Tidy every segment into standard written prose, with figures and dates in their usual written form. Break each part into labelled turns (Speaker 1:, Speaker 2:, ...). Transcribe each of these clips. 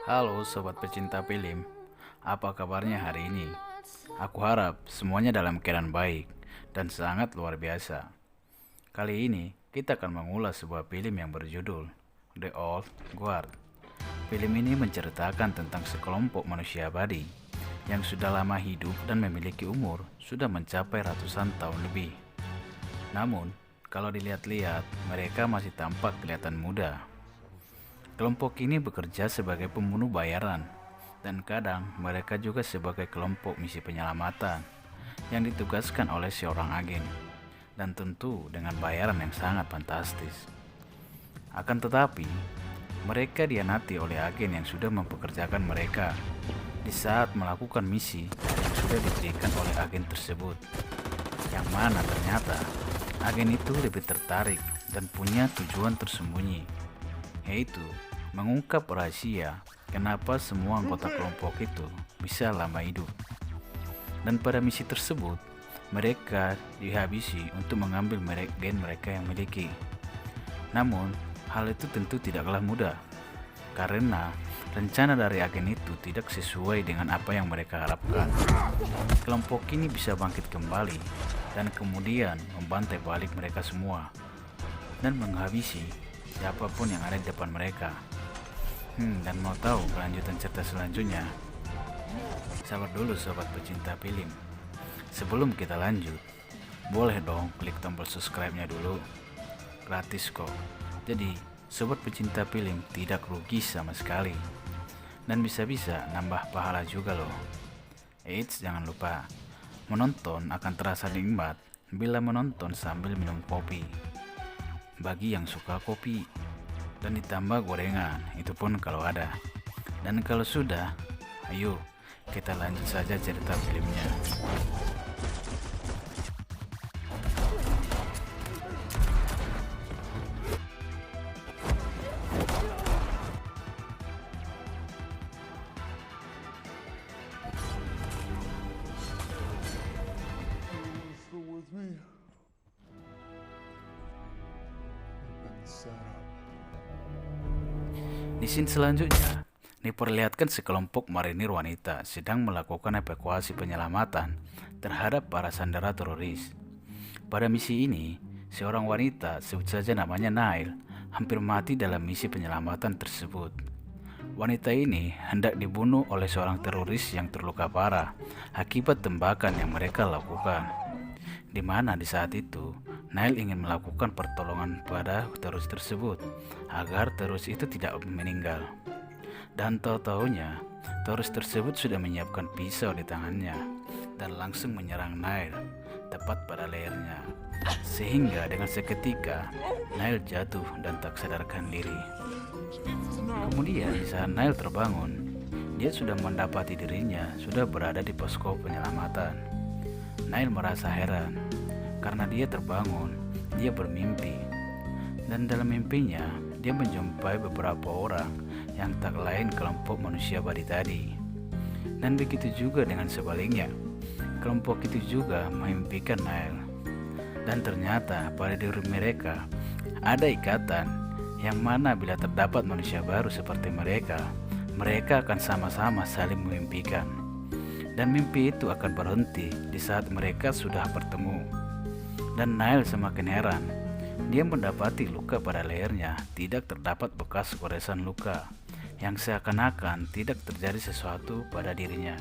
Speaker 1: Halo sobat pecinta film, apa kabarnya hari ini? Aku harap semuanya dalam keadaan baik dan sangat luar biasa. Kali ini kita akan mengulas sebuah film yang berjudul The Old Guard. Film ini menceritakan tentang sekelompok manusia abadi yang sudah lama hidup dan memiliki umur sudah mencapai ratusan tahun lebih. Namun, kalau dilihat-lihat, mereka masih tampak kelihatan muda. Kelompok ini bekerja sebagai pembunuh bayaran, dan kadang mereka juga sebagai kelompok misi penyelamatan yang ditugaskan oleh seorang agen, dan tentu dengan bayaran yang sangat fantastis. Akan tetapi, mereka dianati oleh agen yang sudah mempekerjakan mereka di saat melakukan misi yang sudah diberikan oleh agen tersebut, yang mana ternyata agen itu lebih tertarik dan punya tujuan tersembunyi, yaitu mengungkap rahasia kenapa semua anggota kelompok itu bisa lama hidup. Dan pada misi tersebut, mereka dihabisi untuk mengambil gen mereka yang miliki. Namun, hal itu tentu tidaklah mudah, karena rencana dari agen itu tidak sesuai dengan apa yang mereka harapkan. Kelompok ini bisa bangkit kembali dan kemudian membantai balik mereka semua dan menghabisi siapapun yang ada di depan mereka. Dan mau tahu kelanjutan cerita selanjutnya? Sabar dulu sobat pecinta film. Sebelum kita lanjut, boleh dong klik tombol subscribe-nya dulu. Gratis kok. Jadi, sobat pecinta film tidak rugi sama sekali. Dan bisa-bisa nambah pahala juga loh. Eits, jangan lupa, menonton akan terasa nikmat bila menonton sambil minum kopi. Bagi yang suka kopi, dan ditambah gorengan, itu pun kalau ada. Dan kalau sudah, ayo kita lanjut saja cerita filmnya. Di scene selanjutnya, diperlihatkan sekelompok marinir wanita sedang melakukan evakuasi penyelamatan terhadap para sandera teroris. Pada misi ini, seorang wanita, sebut saja namanya Nail, hampir mati dalam misi penyelamatan tersebut. Wanita ini hendak dibunuh oleh seorang teroris yang terluka parah akibat tembakan yang mereka lakukan. Di mana di saat itu, Nail ingin melakukan pertolongan pada teroris tersebut agar teroris itu tidak meninggal. Dan tahu-tahunya, teroris tersebut sudah menyiapkan pisau di tangannya dan langsung menyerang Nail tepat pada lehernya. Sehingga dengan seketika, Nail jatuh dan tak sadarkan diri. Kemudian saat Nail terbangun, dia sudah mendapati dirinya sudah berada di posko penyelamatan. Nail merasa heran karena dia terbangun, dia bermimpi, dan dalam mimpinya dia menjumpai beberapa orang yang tak lain kelompok manusia abadi tadi. Dan begitu juga dengan sebaliknya, kelompok itu juga memimpikan Nail. Dan ternyata pada diri mereka ada ikatan yang mana bila terdapat manusia baru seperti mereka, mereka akan sama-sama saling memimpikan. Dan mimpi itu akan berhenti di saat mereka sudah bertemu. Dan Nail semakin heran. Dia mendapati luka pada lehernya tidak terdapat bekas goresan luka, yang seakan-akan tidak terjadi sesuatu pada dirinya.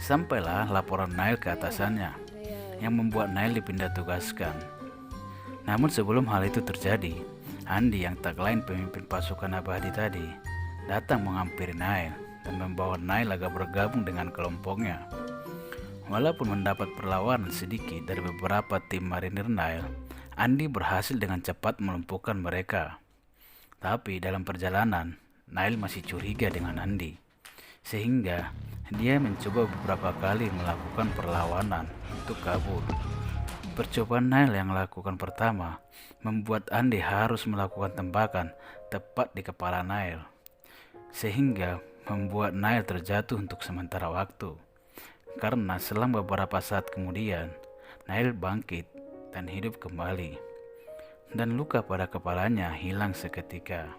Speaker 1: Sampailah laporan Nail ke atasannya, yang membuat Nail dipindah tugaskan. Namun sebelum hal itu terjadi, Andi yang tak lain pemimpin pasukan abadi tadi, datang menghampiri Nail dan membawa Nail agar bergabung dengan kelompoknya. Walaupun mendapat perlawanan sedikit dari beberapa tim marinir Nail, Andi berhasil dengan cepat melumpuhkan mereka. Tapi dalam perjalanan, Nail masih curiga dengan Andi, sehingga dia mencoba beberapa kali melakukan perlawanan untuk kabur. Percobaan Nail yang lakukan pertama membuat Andi harus melakukan tembakan tepat di kepala Nail, sehingga membuat Nail terjatuh untuk sementara waktu. Karena selang beberapa saat kemudian, Nail bangkit dan hidup kembali, dan luka pada kepalanya hilang seketika.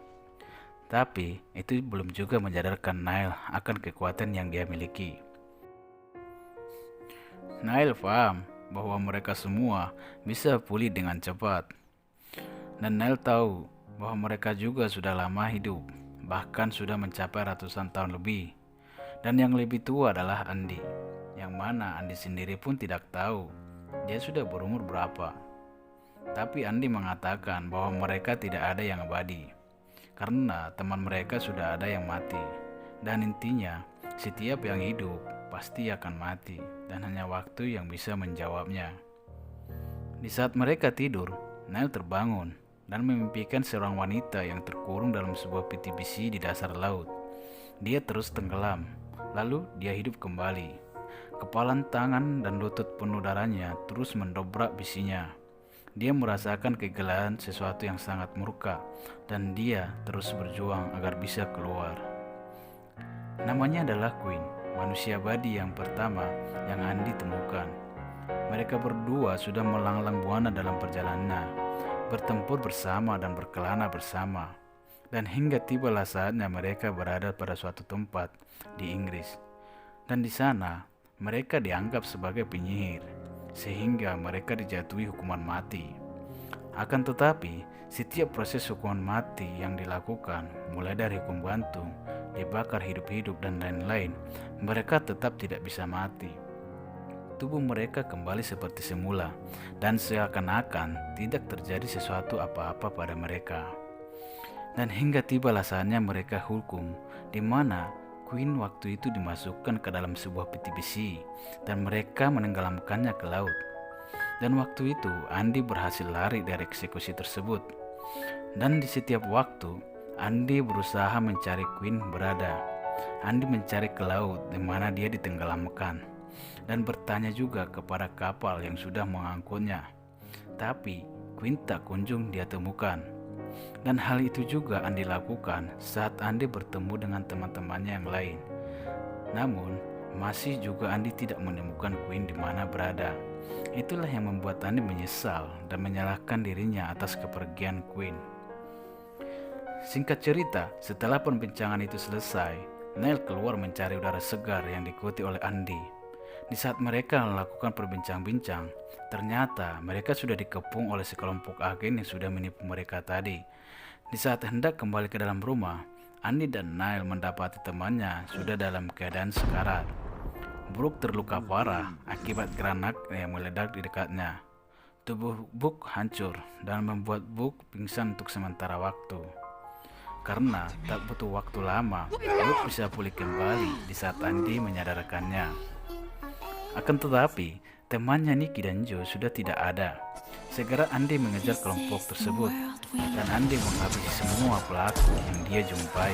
Speaker 1: Tapi itu belum juga menyadarkan Niall akan kekuatan yang dia miliki. Niall paham bahwa mereka semua bisa pulih dengan cepat. Dan Niall tahu bahwa mereka juga sudah lama hidup, bahkan sudah mencapai ratusan tahun lebih. Dan yang lebih tua adalah Andy, yang mana Andy sendiri pun tidak tahu dia sudah berumur berapa. Tapi Andy mengatakan bahwa mereka tidak ada yang abadi, karena teman mereka sudah ada yang mati. Dan intinya, setiap yang hidup pasti akan mati, dan hanya waktu yang bisa menjawabnya. Di saat mereka tidur, Niall terbangun dan memimpikan seorang wanita yang terkurung dalam sebuah peti besi di dasar laut. Dia terus tenggelam, lalu dia hidup kembali. Kepalan tangan dan lutut penuh darahnya terus mendobrak bisinya. Dia merasakan kegelaran sesuatu yang sangat murka, dan dia terus berjuang agar bisa keluar. Namanya adalah Queen, manusia abadi yang pertama yang Andy temukan. Mereka berdua sudah melanglang buana dalam perjalanan, bertempur bersama dan berkelana bersama. Dan hingga tibalah saatnya mereka berada pada suatu tempat di Inggris. Dan di sana, mereka dianggap sebagai penyihir, sehingga mereka dijatuhi hukuman mati. Akan tetapi, setiap proses hukuman mati yang dilakukan, mulai dari hukum gantung, dibakar hidup-hidup, dan lain-lain, mereka tetap tidak bisa mati. Tubuh mereka kembali seperti semula, dan seakan-akan tidak terjadi sesuatu apa-apa pada mereka. Dan hingga tibalah saatnya mereka hukum, di mana Queen waktu itu dimasukkan ke dalam sebuah peti besi, dan mereka menenggelamkannya ke laut. Dan waktu itu Andy berhasil lari dari eksekusi tersebut. Dan di setiap waktu Andy berusaha mencari Queen berada. Andy mencari ke laut di mana dia ditenggelamkan, dan bertanya juga kepada kapal yang sudah mengangkutnya. Tapi Queen tak kunjung dia temukan. Dan hal itu juga Andy lakukan saat Andy bertemu dengan teman-temannya yang lain. Namun masih juga Andy tidak menemukan Queen di mana berada. Itulah yang membuat Andy menyesal dan menyalahkan dirinya atas kepergian Queen. Singkat cerita, setelah perbincangan itu selesai, Niall keluar mencari udara segar yang diikuti oleh Andy. Di saat mereka melakukan perbincang-bincang, ternyata mereka sudah dikepung oleh sekelompok agen yang sudah menipu mereka tadi. Di saat hendak kembali ke dalam rumah, Andy dan Niall mendapati temannya sudah dalam keadaan sekarat. Brooke terluka parah akibat granat yang meledak di dekatnya. Tubuh Brooke hancur dan membuat Brooke pingsan untuk sementara waktu. Karena tak butuh waktu lama, Brooke bisa pulih kembali di saat Andy menyadarkannya. Akan tetapi, temannya Nicky dan Joe sudah tidak ada. Segera Andy mengejar kelompok tersebut, dan Andy menghabisi semua pelaku yang dia jumpai,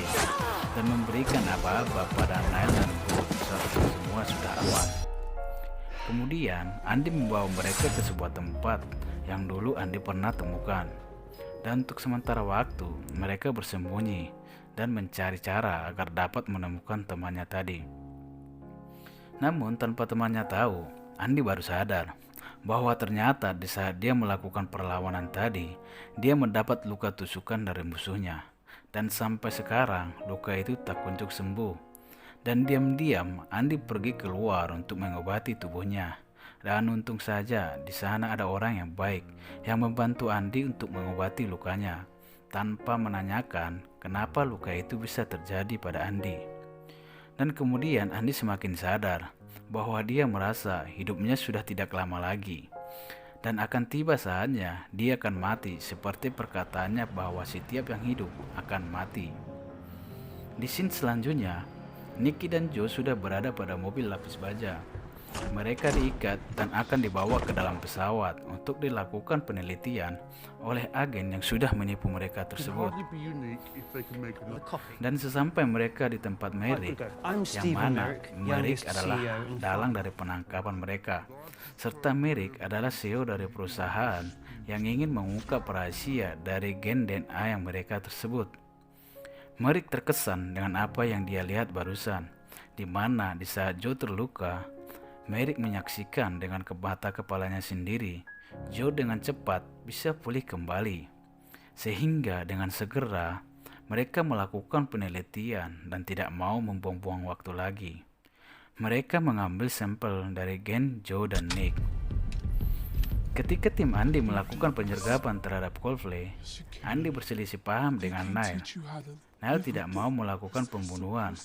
Speaker 1: dan memberikan aba-aba pada Niall dan Brooke saat semua sudah aman. Kemudian, Andy membawa mereka ke sebuah tempat yang dulu Andy pernah temukan. Dan untuk sementara waktu, mereka bersembunyi dan mencari cara agar dapat menemukan temannya tadi. Namun tanpa temannya tahu, Andy baru sadar bahwa ternyata di saat dia melakukan perlawanan tadi, dia mendapat luka tusukan dari musuhnya. Dan sampai sekarang, luka itu tak kunjung sembuh. Dan diam-diam, Andy pergi keluar untuk mengobati tubuhnya. Dan untung saja di sana ada orang yang baik yang membantu Andy untuk mengobati lukanya, tanpa menanyakan kenapa luka itu bisa terjadi pada Andy. Dan kemudian Andy semakin sadar bahwa dia merasa hidupnya sudah tidak lama lagi, dan akan tiba saatnya dia akan mati, seperti perkataannya bahwa setiap yang hidup akan mati. Di scene selanjutnya, Nicky dan Joe sudah berada pada mobil lapis baja. Mereka diikat dan akan dibawa ke dalam pesawat untuk dilakukan penelitian oleh agen yang sudah menipu mereka tersebut. Dan sesampai mereka di tempat Merrick, yang mana Merrick adalah dalang dari penangkapan mereka, serta Merrick adalah CEO dari perusahaan yang ingin mengungkap rahasia dari gen DNA yang mereka tersebut. Merrick terkesan dengan apa yang dia lihat barusan, di mana di saat Joe terluka, Merrick menyaksikan dengan mata kepalanya sendiri Joe dengan cepat bisa pulih kembali, sehingga dengan segera Mereka melakukan penelitian dan tidak mau membuang-buang waktu lagi. Mereka mengambil sampel dari gen Joe dan Nick. Ketika tim Andy melakukan penyergapan terhadap Coldplay, Andy berselisih paham dengan Niall. Niall tidak mau melakukan pembunuhan.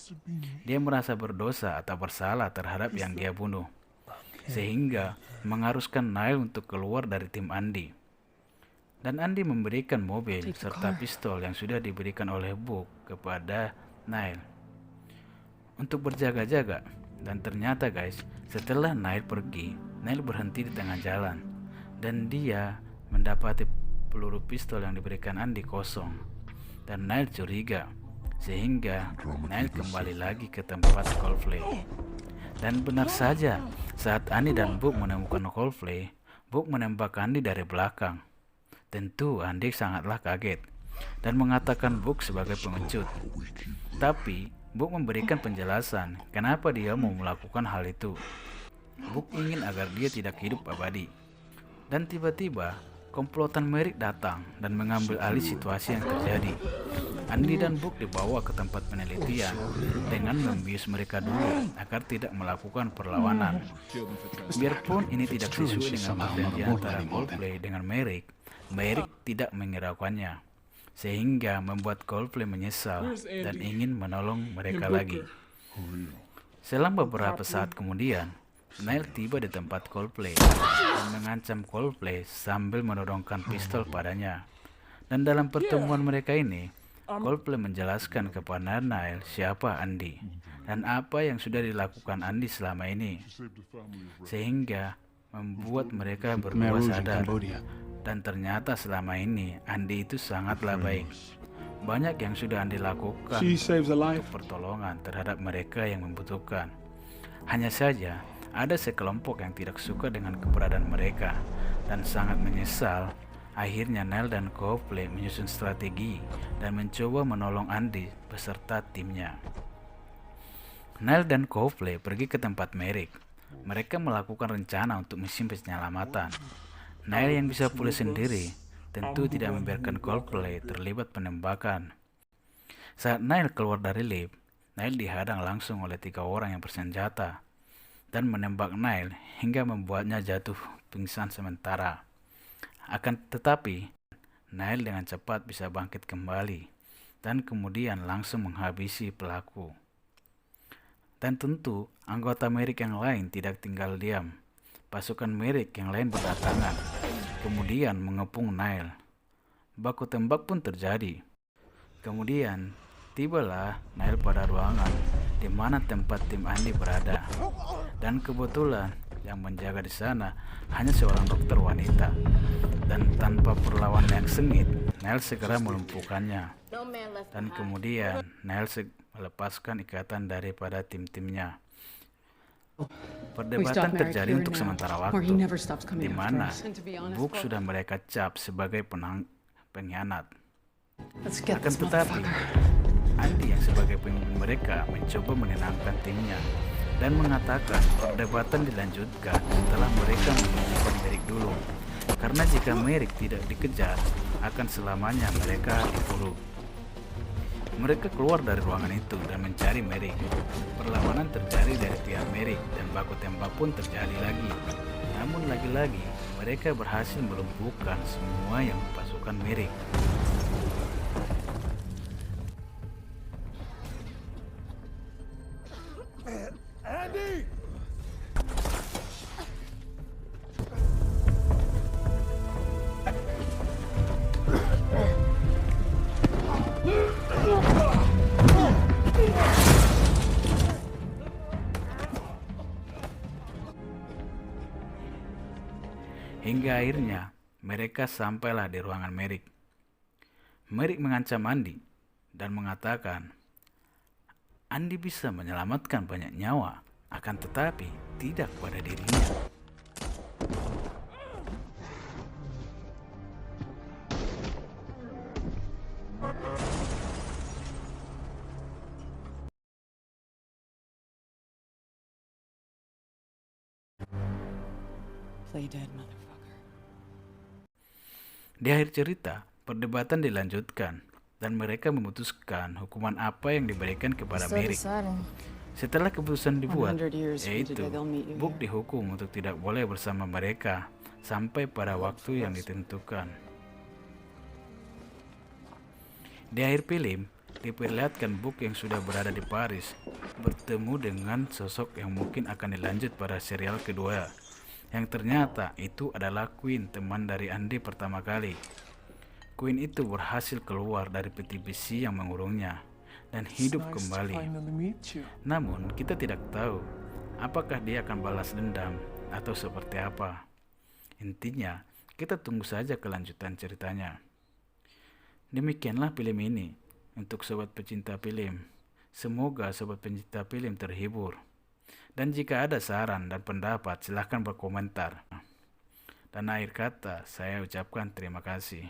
Speaker 1: Dia merasa berdosa atau bersalah terhadap yang dia bunuh, sehingga mengharuskan Niall untuk keluar dari tim Andy. Dan Andy memberikan mobil serta pistol yang sudah diberikan oleh Book kepada Niall untuk berjaga-jaga. Dan ternyata guys, setelah Niall pergi, Niall berhenti di tengah jalan dan dia mendapati peluru pistol yang diberikan Andy kosong. Dan Niall curiga, sehingga Niall kembali lagi ke tempat Coldplay. Dan benar saja, saat Andy dan Book menemukan Coldplay, Book menembak Andy dari belakang. Tentu Andy sangatlah kaget dan mengatakan Book sebagai pengecut. Tapi Book memberikan penjelasan kenapa dia mau melakukan hal itu. Book ingin agar dia tidak hidup abadi. Dan tiba-tiba komplotan Merrick datang dan mengambil alih situasi yang terjadi. Andy dan Book dibawa ke tempat penelitian dengan membius mereka dulu agar tidak melakukan perlawanan. Biarpun ini tidak sesuai dengan perjanjian antara Coldplay dengan Merrick tidak menghiraukannya, sehingga membuat Coldplay menyesal dan ingin menolong mereka lagi. Selang beberapa saat kemudian, Niall tiba di tempat Coldplay dan mengancam Coldplay sambil menodongkan pistol padanya. Dan dalam pertemuan mereka ini, Coldplay menjelaskan kepada Niall siapa Andy dan apa yang sudah dilakukan Andy selama ini, sehingga membuat mereka berdua sadar. Dan ternyata selama ini Andy itu sangatlah baik. Banyak yang sudah Andy lakukan untuk pertolongan terhadap mereka yang membutuhkan. Hanya saja ada sekelompok yang tidak suka dengan keberadaan mereka dan sangat menyesal. Akhirnya Niall dan Coldplay menyusun strategi dan mencoba menolong Andy beserta timnya. Niall dan Coldplay pergi ke tempat Merrick. Mereka melakukan rencana untuk misi penyelamatan. Niall yang bisa pulih sendiri tentu tidak membiarkan Coldplay terlibat penembakan. Saat Niall keluar dari lift, Niall dihadang langsung oleh 3 orang yang bersenjata dan menembak Niall hingga membuatnya jatuh pingsan sementara. Akan tetapi, Niall dengan cepat bisa bangkit kembali dan kemudian langsung menghabisi pelaku. Dan tentu anggota Merrick yang lain tidak tinggal diam. Pasukan Merrick yang lain berdatangan, kemudian mengepung Niall. Baku tembak pun terjadi. Kemudian tibalah Niall pada ruangan di mana tempat tim Andy berada. Dan kebetulan yang menjaga di sana hanya seorang dokter wanita. Dan tanpa perlawanan yang sengit, Niall segera melumpuhkannya. Dan kemudian Niall melepaskan ikatan daripada tim-timnya. Perdebatan terjadi untuk sementara waktu, di mana Book sudah mereka cap sebagai pengkhianat. Akan tetapi, Andy yang sebagai pemimpin mereka mencoba menenangkan timnya dan mengatakan perdebatan dilanjutkan setelah mereka menemukan Merrick dulu, karena jika Merrick tidak dikejar, akan selamanya mereka diburu. Mereka keluar dari ruangan itu dan mencari Merrick. Perlawanan terjadi dari pihak Merrick dan baku tembak pun terjadi lagi. Namun lagi-lagi mereka berhasil melumpuhkan semua yang pasukan Merrick.
Speaker 2: Andy!
Speaker 1: Hingga akhirnya mereka sampailah di ruangan Merrick. Merrick mengancam Andy dan mengatakan Andy bisa menyelamatkan banyak nyawa, akan tetapi tidak pada dirinya.
Speaker 3: Play dead, motherfucker.
Speaker 1: Di akhir cerita, perdebatan dilanjutkan dan mereka memutuskan hukuman apa yang diberikan kepada
Speaker 3: Still
Speaker 1: Merrick.
Speaker 3: deciding.
Speaker 1: Setelah keputusan dibuat,
Speaker 3: 100 years from
Speaker 1: yaitu
Speaker 3: today, they'll meet you
Speaker 1: Book
Speaker 3: here.
Speaker 1: dihukum untuk tidak boleh bersama mereka sampai pada waktu yang ditentukan. Di akhir film, diperlihatkan Book yang sudah berada di Paris bertemu dengan sosok yang mungkin akan dilanjut pada serial kedua, yang ternyata itu adalah Queen, teman dari Andy pertama kali. Queen itu berhasil keluar dari peti besi yang mengurungnya dan hidup kembali. Namun kita tidak tahu apakah dia akan balas dendam atau seperti apa. Intinya, kita tunggu saja kelanjutan ceritanya. Demikianlah film ini untuk sobat pecinta film. Semoga sobat pecinta film terhibur. Dan jika ada saran dan pendapat, silahkan berkomentar. Dan akhir kata, saya ucapkan terima kasih.